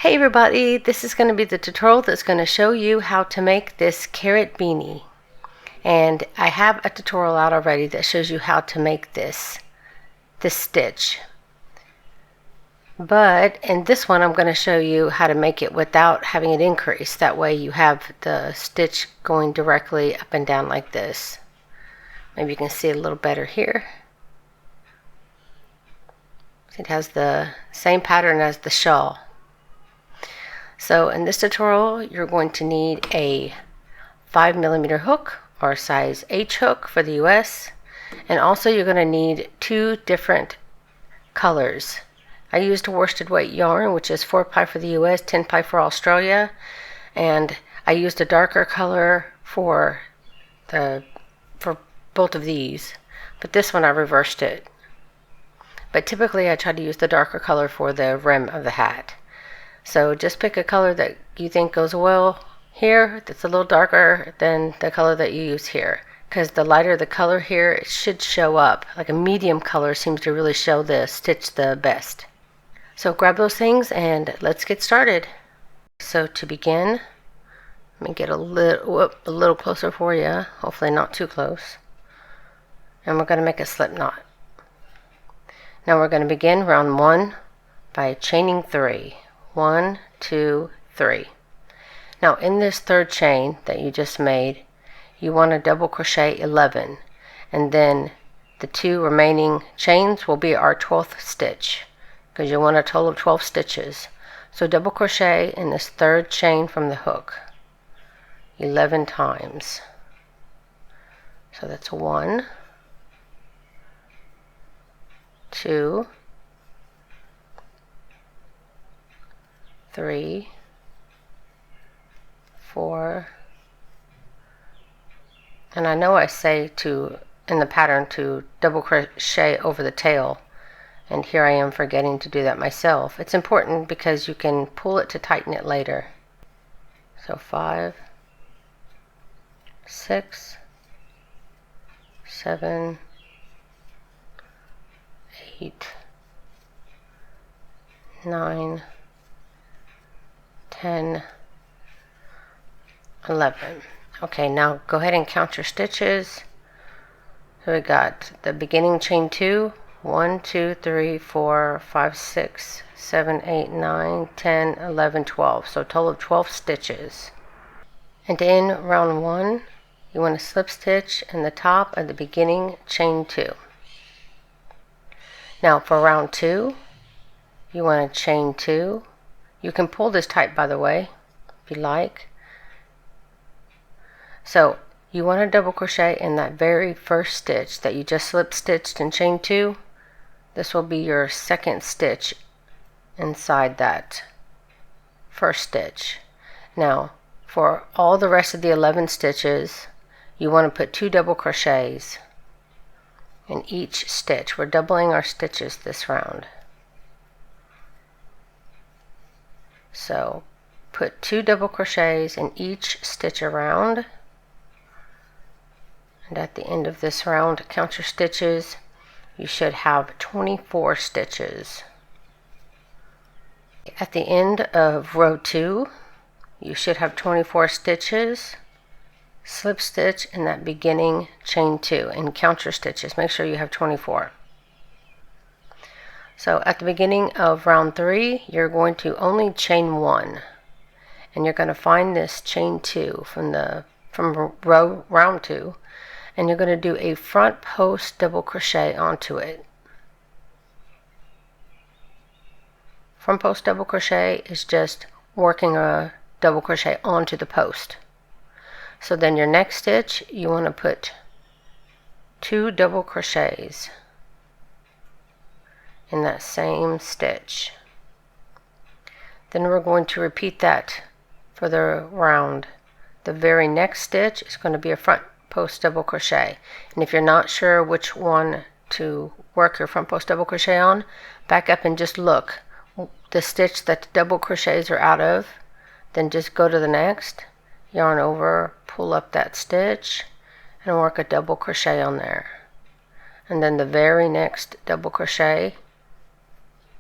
Hey everybody, this is going to be the tutorial that's going to show you how to make this Caret beanie. And I have a tutorial out already that shows you how to make this stitch. But in this one I'm going to show you how to make it without having it increase. That way you have the stitch going directly up and down like this. Maybe you can see it a little better here. It has the same pattern as the shawl. So in this tutorial you're going to need a 5mm hook or size H hook for the US, and also you're going to need two different colors. I used worsted weight yarn, which is 4-ply for the US, 10-ply for Australia, and I used a darker color for both of these, but this one I reversed it. But typically I try to use the darker color for the rim of the hat. So just pick a color that you think goes well here, that's a little darker than the color that you use here. Because the lighter the color here, it should show up. Like a medium color seems to really show the stitch the best. So grab those things and let's get started. So to begin, let me get a little closer for you, hopefully not too close. And we're going to make a slip knot. Now we're going to begin round 1 by chaining 3. 1, 2, 3. Now in this third chain that you just made, you want to double crochet 11, and then the 2 remaining chains will be our 12th stitch, because you want a total of 12 stitches. So double crochet in this third chain from the hook 11 times. So that's 1, 2, 3, 4, and I know I say in the pattern to double crochet over the tail, and here I am forgetting to do that myself. It's important because you can pull it to tighten it later. So 5, 6, 7, 8, 9, 10, 11. Okay, now go ahead and count your stitches. So we got the beginning chain 2, 1, 2, 3, 4, 5, 6, 7, 8, 9, 10, 11, 12. So a total of 12 stitches. And to end round 1, you want to slip stitch in the top of the beginning chain 2. Now for round 2, you want to chain 2. You can pull this tight, by the way, if you like. So you want to double crochet in that very first stitch that you just slip stitched in chain 2. This will be your second stitch inside that first stitch. Now for all the rest of the 11 stitches, you want to put 2 double crochets in each stitch. We're doubling our stitches this round. So put 2 double crochets in each stitch around, and at the end of this round, count your stitches. You should have 24 stitches. At the end of row 2, you should have 24 stitches. Slip stitch in that beginning chain 2 and count your stitches. Make sure you have 24. So at the beginning of round 3, you're going to only chain 1, and you're going to find this chain 2 from round 2, and you're going to do a front post double crochet onto it. Front post double crochet is just working a double crochet onto the post. So then your next stitch, you want to put 2 double crochets in that same stitch. Then we're going to repeat that for the round. The very next stitch is going to be a front post double crochet, and if you're not sure which one to work your front post double crochet on, back up and just look the stitch that the double crochets are out of, then just go to the next, yarn over, pull up that stitch, and work a double crochet on there. And then the very next double crochet,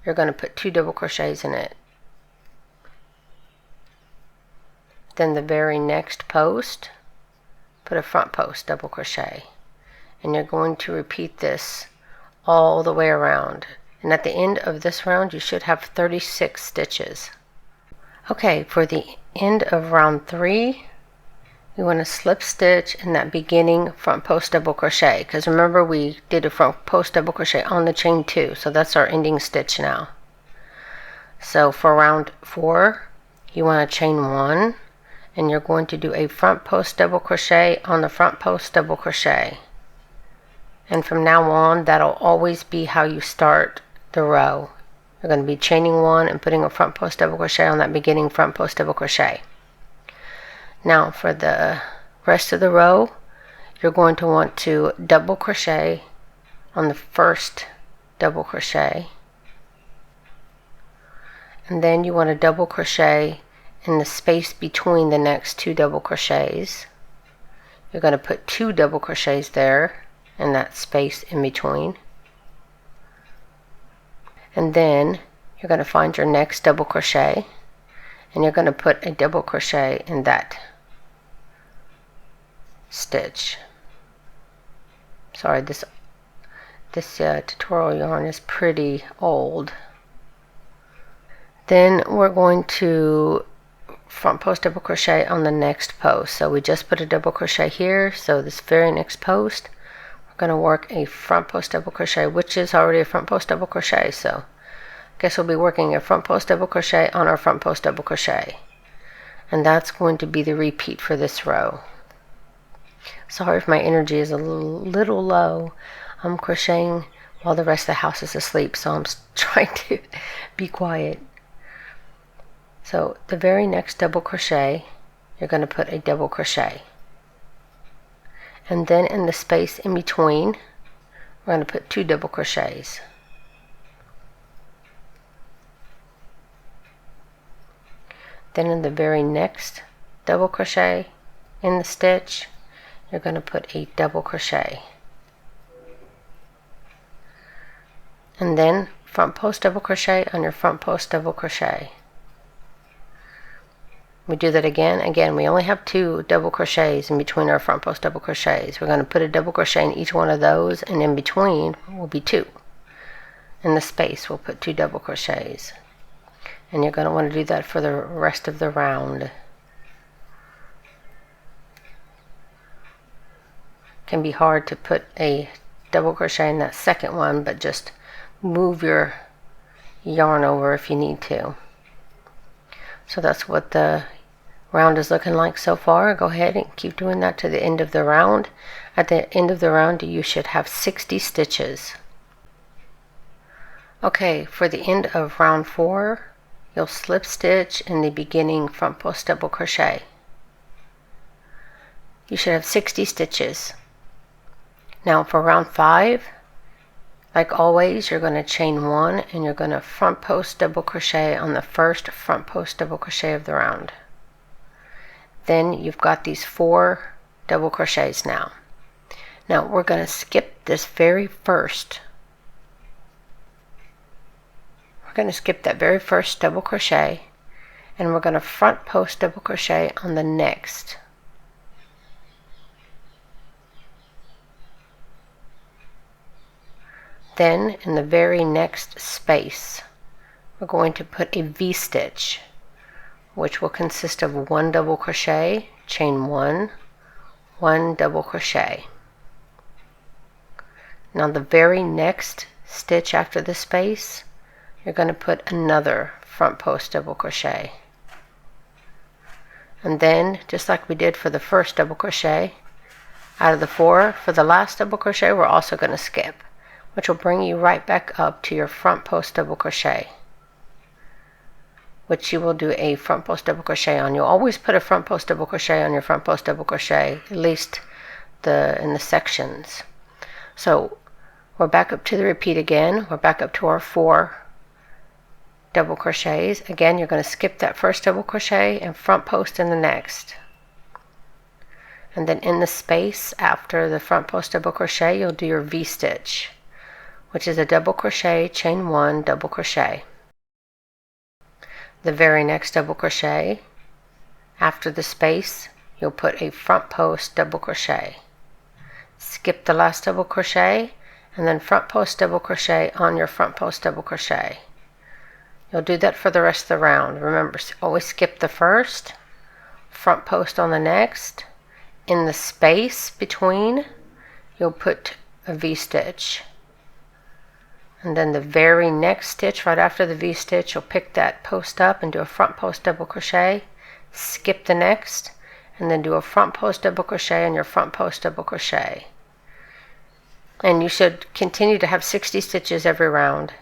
you're going to put 2 double crochets in it. Then the very next post, put a front post double crochet, and you're going to repeat this all the way around. And at the end of this round you should have 36 stitches. Okay, for the end of round 3, we want to slip stitch in that beginning front post double crochet, because remember we did a front post double crochet on the chain 2, so that's our ending stitch now. So for round 4, you want to chain 1, and you're going to do a front post double crochet on the front post double crochet. And from now on, that'll always be how you start the row. You're going to be chaining 1 and putting a front post double crochet on that beginning front post double crochet. Now for the rest of the row, you're going to want to double crochet on the first double crochet, and then you want to double crochet in the space between the next 2 double crochets. You're going to put 2 double crochets there in that space in between, and then you're going to find your next double crochet, and you're going to put a double crochet in that stitch. Sorry, this tutorial yarn is pretty old. Then we're going to front post double crochet on the next post. So we just put a double crochet here, so this very next post we're going to work a front post double crochet, which is already a front post double crochet, so I guess we'll be working a front post double crochet on our front post double crochet, and that's going to be the repeat for this row. Sorry if my energy is a little low. I'm crocheting while the rest of the house is asleep, so I'm trying to be quiet. So the very next double crochet, you're going to put a double crochet, and then in the space in between we're going to put 2 double crochets. Then in the very next double crochet in the stitch, you're going to put a double crochet, and then front post double crochet on your front post double crochet. We do that again. We only have 2 double crochets in between our front post double crochets. We're going to put a double crochet in each one of those, and in between will be 2. In the space we'll put 2 double crochets, and you're going to want to do that for the rest of the round. Can be hard to put a double crochet in that second one, but just move your yarn over if you need to. So that's what the round is looking like so far. Go ahead and keep doing that to the end of the round. At the end of the round you should have 60 stitches. Okay, for the end of round 4, you'll slip stitch in the beginning front post double crochet. You should have 60 stitches. Now for round 5, like always, you're going to chain 1 and you're going to front post double crochet on the first front post double crochet of the round. Then you've got these 4 double crochets now. Now we're going to skip this very first. We're going to skip that very first double crochet, and we're going to front post double crochet on the next. Then in the very next space we're going to put a V-stitch, which will consist of 1 double crochet, chain 1, 1 double crochet. Now the very next stitch after the space, you're going to put another front post double crochet, and then just like we did for the first double crochet, out of the 4 for the last double crochet we're also going to skip, which will bring you right back up to your front post double crochet, which you will do a front post double crochet on. You'll always put a front post double crochet on your front post double crochet, at least in the sections. So we're back up to the repeat again. We're back up to our 4 double crochets. Again, you're going to skip that first double crochet and front post in the next. And then in the space after the front post double crochet, you'll do your V-stitch, which is a double crochet, chain 1, double crochet. The very next double crochet after the space, you'll put a front post double crochet. Skip the last double crochet and then front post double crochet on your front post double crochet. You'll do that for the rest of the round. Remember, always skip the first, front post on the next. In the space between, you'll put a V-stitch. And then the very next stitch, right after the V-stitch, you'll pick that post up and do a front post double crochet, skip the next, and then do a front post double crochet on your front post double crochet. And you should continue to have 60 stitches every round.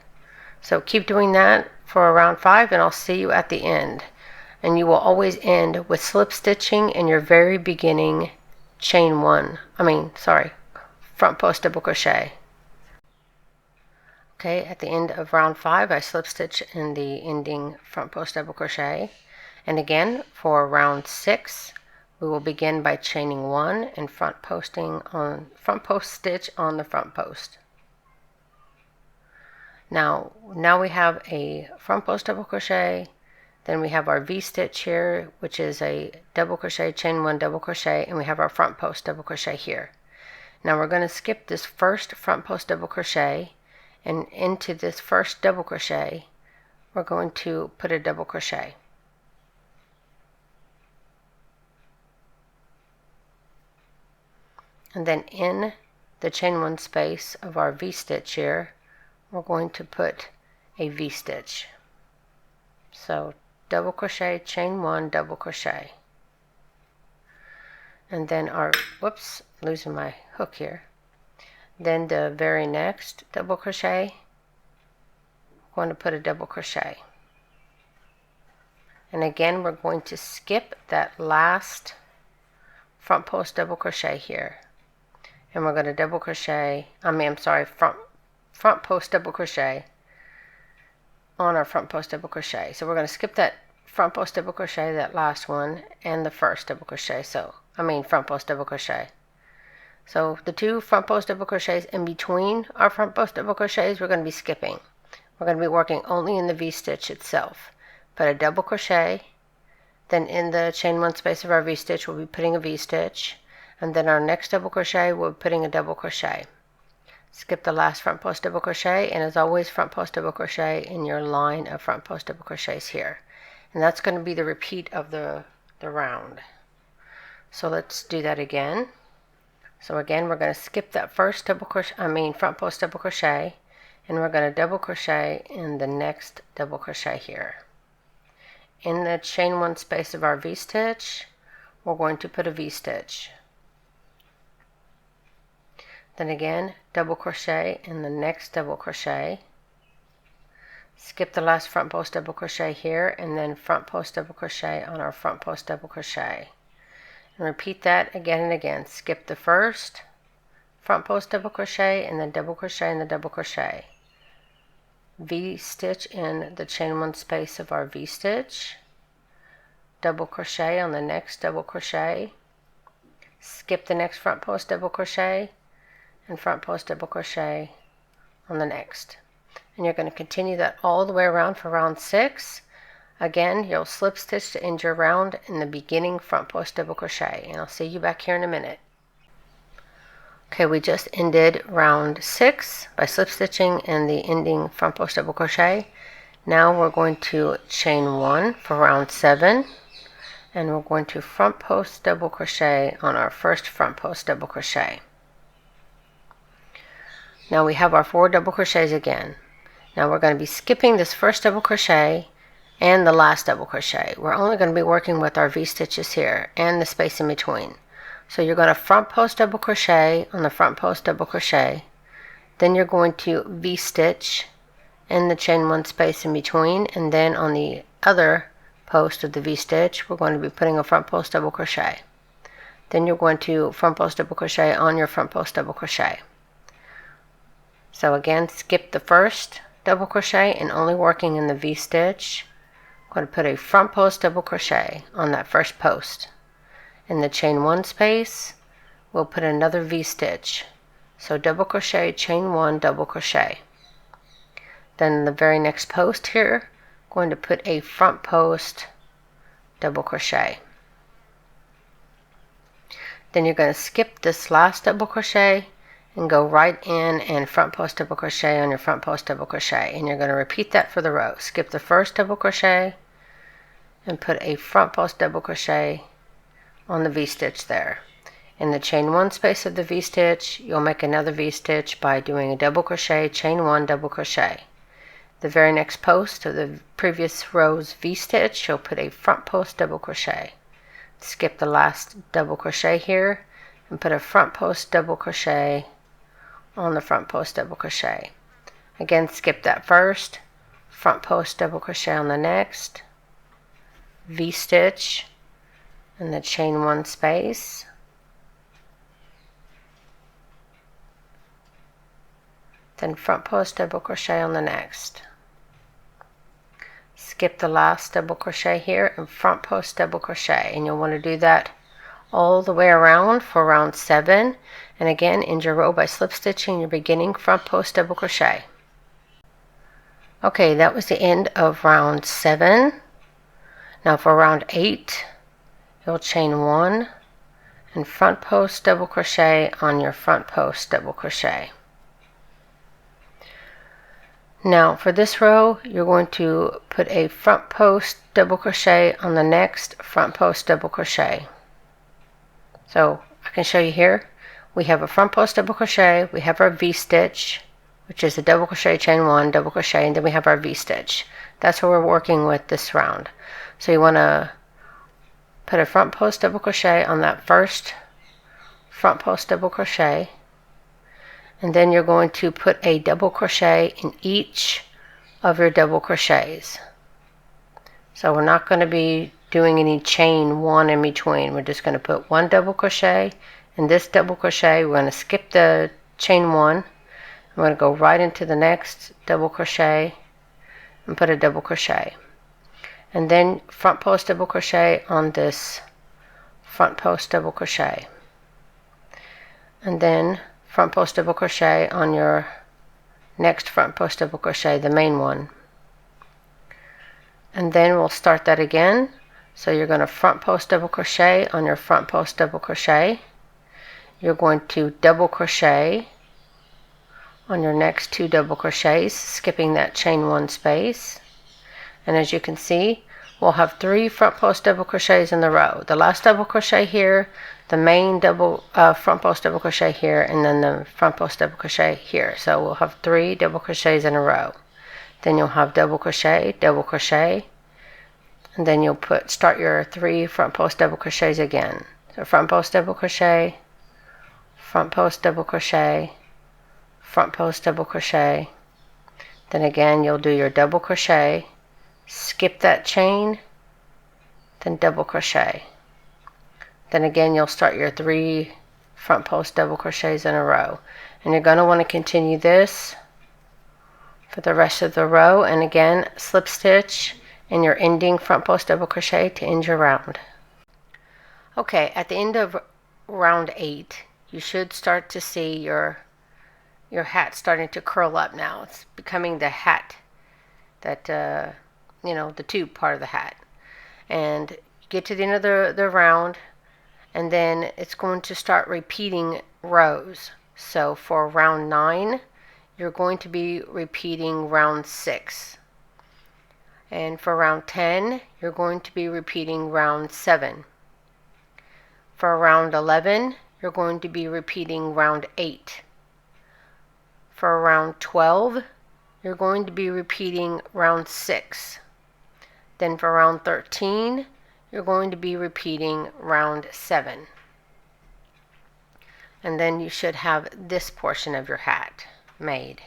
So keep doing that for round 5, and I'll see you at the end. And you will always end with slip stitching in your very beginning front post double crochet. Okay, at the end of round 5, I slip stitch in the ending front post double crochet. And again, for round 6, we will begin by chaining 1 and front post stitch on the front post. Now we have a front post double crochet, then we have our V-stitch here, which is a double crochet, chain 1, double crochet, and we have our front post double crochet here. Now we're going to skip this first front post double crochet, and into this first double crochet we're going to put a double crochet. And then in the chain 1 space of our V-stitch here, we're going to put a V-stitch. So double crochet, chain 1, double crochet. And then our, losing my hook here. Then the very next double crochet, we're going to put a double crochet. And again, we're going to skip that last front post double crochet here. And we're going to double crochet, front post double crochet on our front post double crochet. So we're going to skip that front post double crochet, that last one, and the first double crochet. Front post double crochet. So the 2 front post double crochets in between our front post double crochets, we're going to be skipping. We're going to be working only in the V-stitch itself. Put a double crochet, then in the chain 1 space of our V-stitch, we'll be putting a V-stitch, and then our next double crochet, we'll be putting a double crochet. Skip the last front post double crochet, and as always, front post double crochet in your line of front post double crochets here. And that's going to be the repeat of the round. So let's do that again. So again, we're going to skip that first front post double crochet, and we're going to double crochet in the next double crochet here. In the chain 1 space of our V-stitch, we're going to put a V-stitch. Then again, double crochet in the next double crochet. Skip the last front post double crochet here, and then front post double crochet on our front post double crochet. And repeat that again and again. Skip the first front post double crochet, and then double crochet in the double crochet. V-stitch in the chain 1 space of our V-stitch. Double crochet on the next double crochet. Skip the next front post double crochet, and front post double crochet on the next. And you're going to continue that all the way around for round 6. Again, you'll slip stitch to end your round in the beginning front post double crochet, and I'll see you back here in a minute. Okay, we just ended round 6 by slip stitching in the ending front post double crochet. Now we're going to chain 1 for round 7, and we're going to front post double crochet on our first front post double crochet. Now we have our 4 double crochets again. Now we're going to be skipping this first double crochet and the last double crochet. We're only going to be working with our V-stitches here and the space in between. So you're going to front post double crochet on the front post double crochet. Then you're going to V-stitch in the chain 1 space in between, and then on the other post of the V-stitch, we're going to be putting a front post double crochet. Then you're going to front post double crochet on your front post double crochet. So again, skip the first double crochet and only working in the V-stitch. I'm going to put a front post double crochet on that first post. In the chain 1 space, we'll put another V-stitch. So double crochet, chain 1, double crochet. Then the very next post here, I'm going to put a front post double crochet. Then you're going to skip this last double crochet and go right in and front post double crochet on your front post double crochet, and you're going to repeat that for the row. Skip the first double crochet and put a front post double crochet on the V-stitch there. In the chain 1 space of the V-stitch, you'll make another V-stitch by doing a double crochet, chain 1, double crochet. The very next post of the previous row's V-stitch, you'll put a front post double crochet. Skip the last double crochet here and put a front post double crochet on the front post double crochet. Again, skip that first, front post double crochet on the next, V-stitch in the chain 1 space, then front post double crochet on the next. Skip the last double crochet here and front post double crochet, and you'll want to do that all the way around for round 7, and again end your row by slip stitching your beginning front post double crochet. Okay, that was the end of round 7. Now for round 8, you'll chain 1 and front post double crochet on your front post double crochet. Now for this row, you're going to put a front post double crochet on the next front post double crochet. So I can show you here. We have a front post double crochet, we have our V-stitch, which is a double crochet, chain 1, double crochet, and then we have our V-stitch. That's what we're working with this round. So you want to put a front post double crochet on that first front post double crochet, and then you're going to put a double crochet in each of your double crochets. So we're not going to be doing any chain 1 in between. We're just going to put 1 double crochet in this double crochet. We're going to skip the chain 1. I'm going to go right into the next double crochet and put a double crochet, and then front post double crochet on this front post double crochet, and then front post double crochet on your next front post double crochet, the main one, and then we'll start that again. So you're going to front post double crochet on your front post double crochet. You're going to double crochet on your next 2 double crochets, skipping that chain 1 space, and as you can see, we'll have 3 front post double crochets in the row. The last double crochet here, the main double front post double crochet here, and then the front post double crochet here. So we'll have 3 double crochets in a row. Then you'll have double crochet, and then you'll start your 3 front post double crochets again. So front post double crochet, front post double crochet, front post double crochet. Then again you'll do your double crochet, skip that chain, then double crochet. Then again you'll start your 3 front post double crochets in a row, and you're going to want to continue this for the rest of the row, and again slip stitch in your ending front post double crochet to end your round. Okay, at the end of round 8, you should start to see your hat starting to curl up now. It's becoming the hat that, the tube part of the hat. And get to the end of the round, and then it's going to start repeating rows. So for round 9, you're going to be repeating round 6. And for round 10, you're going to be repeating round 7. For round 11, you're going to be repeating round 8. For round 12, you're going to be repeating round 6. Then for round 13, you're going to be repeating round 7. And then you should have this portion of your hat made.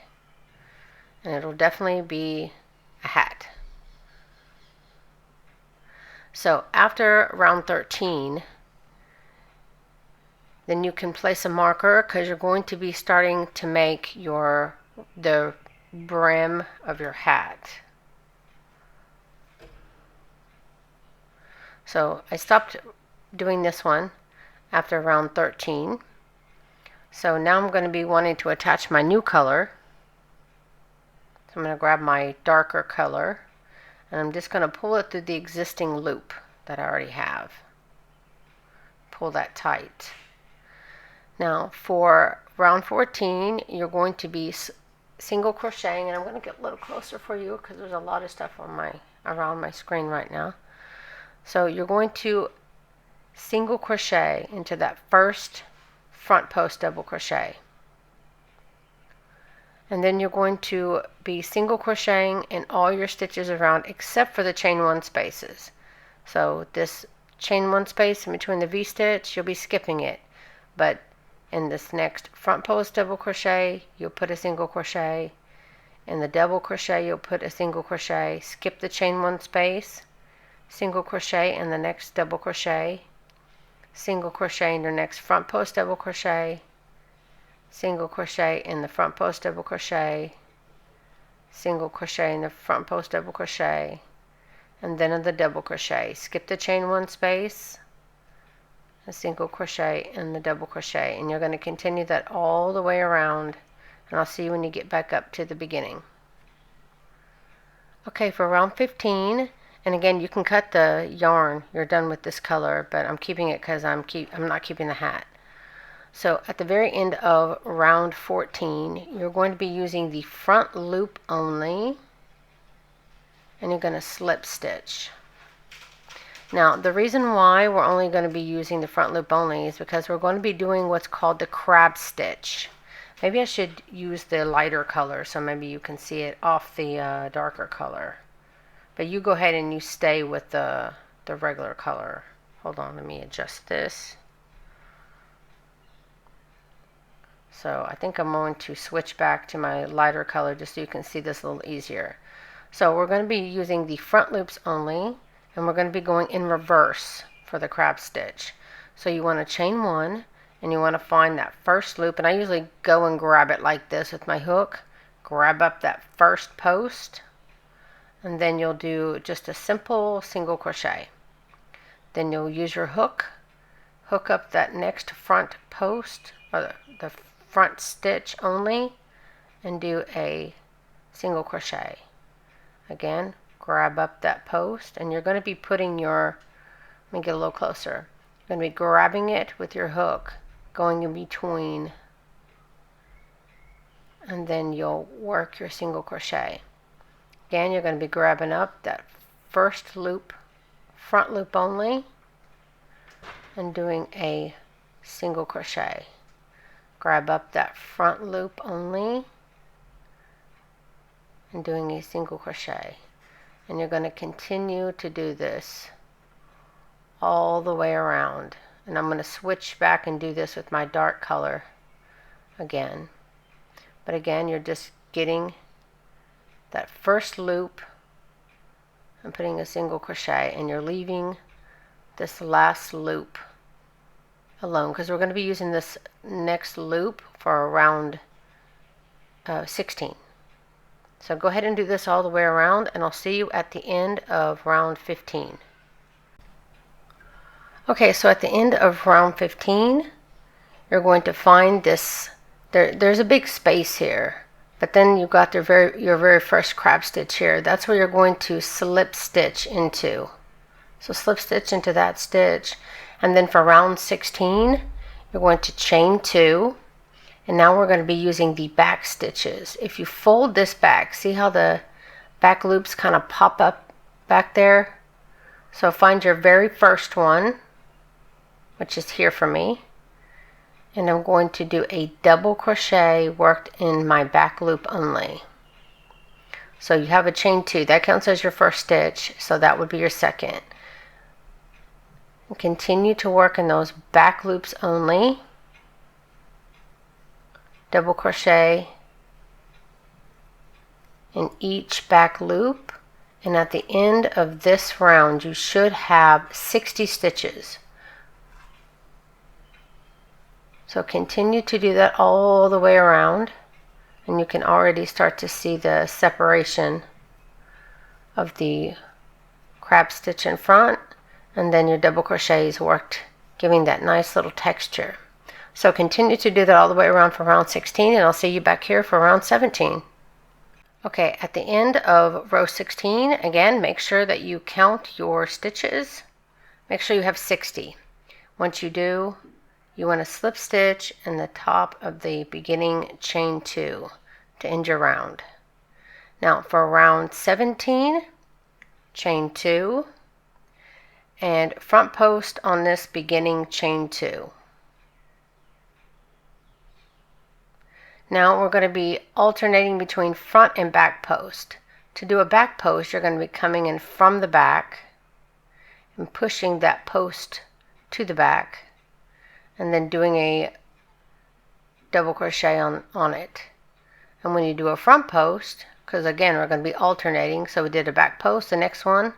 And it'll definitely be a hat. So after round 13, then you can place a marker, because you're going to be starting to make the brim of your hat. So I stopped doing this one after round 13. So now I'm going to be wanting to attach my new color. So I'm going to grab my darker color, and I'm just going to pull it through the existing loop that I already have. Pull that tight. Now for round 14, you're going to be single crocheting, and I'm going to get a little closer for you because there's a lot of stuff on around my screen right now. So you're going to single crochet into that first front post double crochet, and then you're going to be single crocheting in all your stitches around except for the chain 1 spaces. So this chain 1 space in between the V-stitch, you'll be skipping it, but in this next front post double crochet, you'll put a single crochet. In the double crochet, you'll put a single crochet, skip the chain 1 space, single crochet in the next double crochet, single crochet in your next front post double crochet, single crochet in the front post double crochet, single crochet in the front post double crochet, and then in the double crochet, skip the chain 1 space, a single crochet in the double crochet, and you're going to continue that all the way around, and I'll see you when you get back up to the beginning. Okay, for round 15, and again, you can cut the yarn. You're done with this color, but I'm keeping it because I'm not keeping the hat. So at the very end of round 14, you're going to be using the front loop only, and you're going to slip stitch. Now, the reason why we're only going to be using the front loop only is because we're going to be doing what's called the crab stitch. Maybe I should use the lighter color so maybe you can see it off the darker color. But you go ahead and you stay with the regular color. Hold on, let me adjust this. So I think I'm going to switch back to my lighter color just so you can see this a little easier. So we're going to be using the front loops only, and we're going to be going in reverse for the crab stitch. So you want to chain 1, and you want to find that first loop, and I usually go and grab it like this with my hook, grab up that first post, and then you'll do just a simple single crochet. Then you'll use your hook, hook up that next front post, or the front stitch only, and do a single crochet. Again, grab up that post, and you're going to be putting your, let me get a little closer, you're going to be grabbing it with your hook, going in between, and then you'll work your single crochet. Again, you're going to be grabbing up that first loop, front loop only, and doing a single crochet. Grab up that front loop only, and doing a single crochet. And you're going to continue to do this all the way around. And I'm going to switch back and do this with my dark color again. But again, you're just getting that first loop and putting a single crochet, and you're leaving this last loop alone because we're going to be using this next loop for round 16. So go ahead and do this all the way around, and I'll see you at the end of round 15. Okay, so at the end of round 15, you're going to find this, there's a big space here, but then you've got your very first crab stitch here. That's where you're going to slip stitch into. So slip stitch into that stitch, and then for round 16, you're going to chain 2. And now we're going to be using the back stitches. If you fold this back, see how the back loops kind of pop up back there? So find your very first one, which is here for me. And I'm going to do a double crochet worked in my back loop only. So you have a chain 2. That counts as your first stitch, so that would be your second. And continue to work in those back loops only. Double crochet in each back loop, and at the end of this round you should have 60 stitches. So continue to do that all the way around, and you can already start to see the separation of the crab stitch in front, and then your double crochets worked, giving that nice little texture. So continue to do that all the way around for round 16, and I'll see you back here for round 17. Okay, at the end of row 16, again, make sure that you count your stitches. Make sure you have 60. Once you do, you want to slip stitch in the top of the beginning chain 2 to end your round. Now for round 17, chain 2 and front post on this beginning chain 2. Now we're going to be alternating between front and back post. To do a back post, you're going to be coming in from the back and pushing that post to the back and then doing a double crochet on it. And when you do a front post, because again we're going to be alternating, so we did a back post, the next one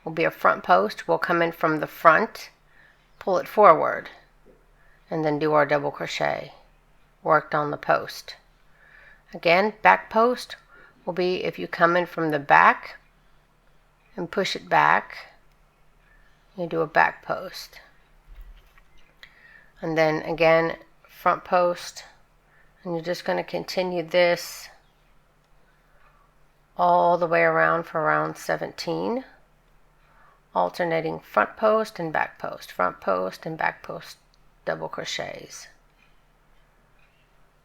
will be a front post. We'll come in from the front, pull it forward, and then do our double crochet worked on the post. Again, back post will be if you come in from the back and push it back, you do a back post. And then again, front post, and you're just going to continue this all the way around for round 17, alternating front post and back post, front post and back post double crochets.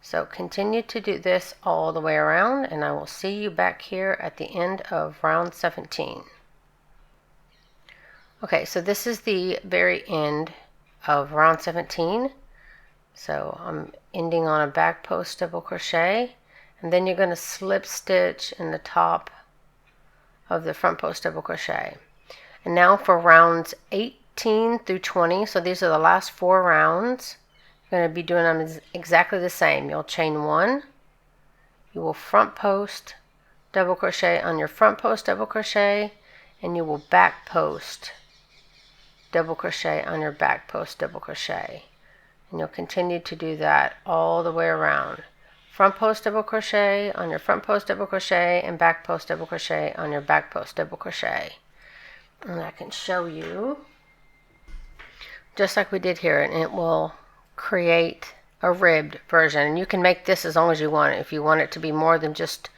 So continue to do this all the way around, and I will see you back here at the end of round 17. Okay, so this is the very end of round 17. So I'm ending on a back post double crochet, and then you're going to slip stitch in the top of the front post double crochet. And now for rounds 18 through 20, so these are the last 4 rounds. You're going to be doing them exactly the same. You'll chain 1, you will front post double crochet on your front post double crochet, and you will back post double crochet on your back post double crochet. And you'll continue to do that all the way around. Front post double crochet on your front post double crochet and back post double crochet on your back post double crochet. And I can show you just like we did here, and it will create a ribbed version. And you can make this as long as you want it. If you want it to be more than just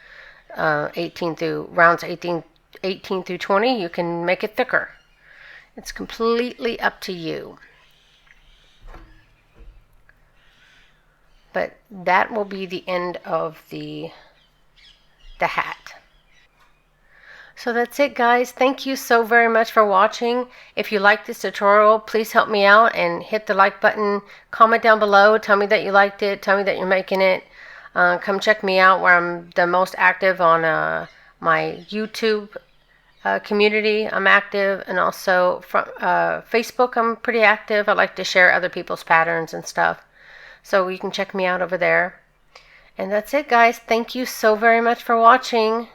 18 through 20, you can make it thicker. It's completely up to you. But that will be the end of the hat. So that's it, guys. Thank you so very much for watching. If you like this tutorial, please help me out and hit the like button. Comment down below. Tell me that you liked it. Tell me that you're making it. Come check me out where I'm the most active on my YouTube community. I'm active, and also from Facebook I'm pretty active. I like to share other people's patterns and stuff. So you can check me out over there. And that's it, guys. Thank you so very much for watching.